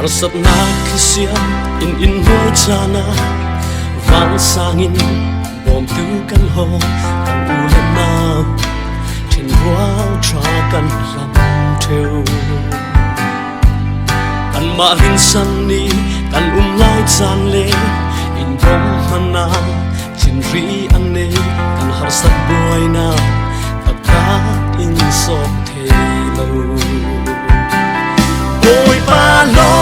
Harsat na kisiam in nuôi chana vang sangin bom tu kan ho kan ulen na trên quang tra kan lam theo kan ma hin san ni kan lai chan le in bom hana chin ri an ne kan harsat boy na ka in so thelo ôi ba lo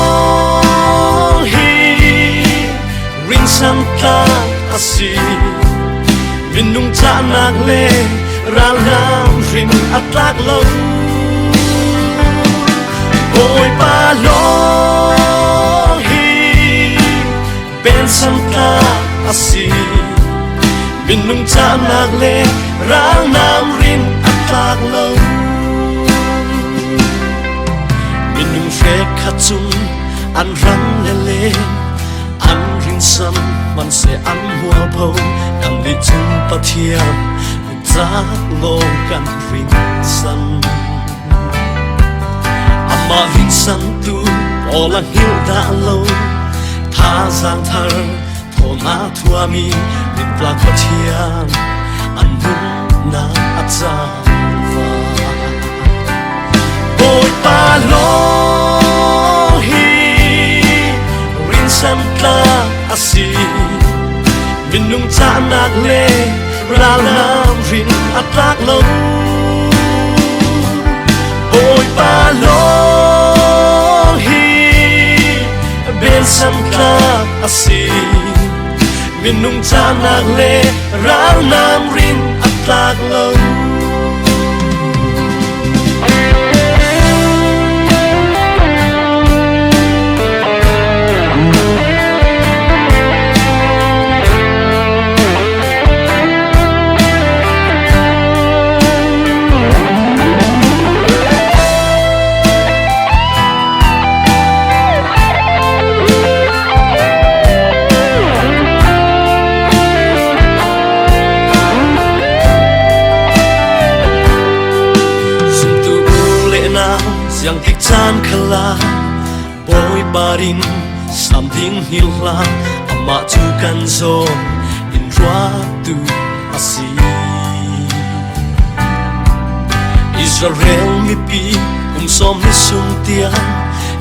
hi ring santa asi minung cha nak le ral nam rin atlak lo ôi ba lo hi ben santa asi minung cha nak le ral nam rin atlak lo minung rek khatung an ran le an ring sam man se an hua bho kan li chung pathiam za lo kan ring sam ama hin san tu ola hil da lo tha zang thar thona thua mi mit plak pathiam an nun na acha va ôi ba lo hi rin sam tla asi minung cha nak le ral nam rin atlak lo ôi ba lo hi ben sam tla asi minung cha nak le ral nam rin atlak lo yang tik chan khala boy barin something hila ama tu kan zo in rua tu asi Israel mi pi som ni sum tia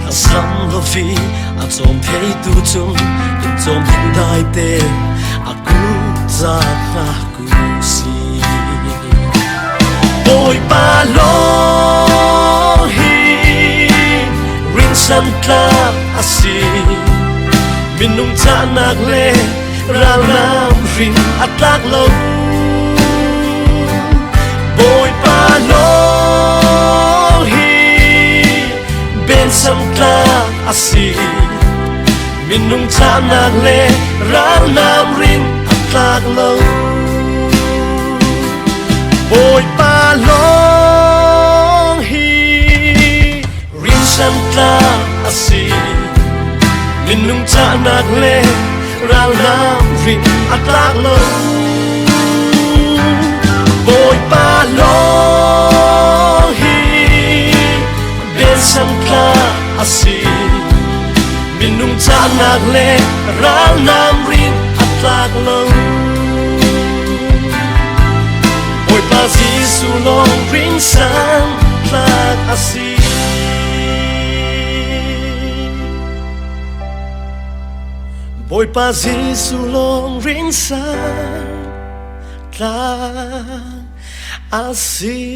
sam lo fi a som thei tu chung in som hin dai te aku za na ku si boy ba lo sam tla asi minung cha nak le ral nam rin atlak lo boy pa lo hi ben sam tla asi minung cha nak le ral nam rin atlak lo boy pa lo sam tla asi minung cha nak le ral nam rin atlak lo boy pa lo hi ben sam tla asi minung cha nak le ral nam rin atlak lo boy pa Giêsu long rin sam tla asi ôi pa Giêsu long rin sa tla asi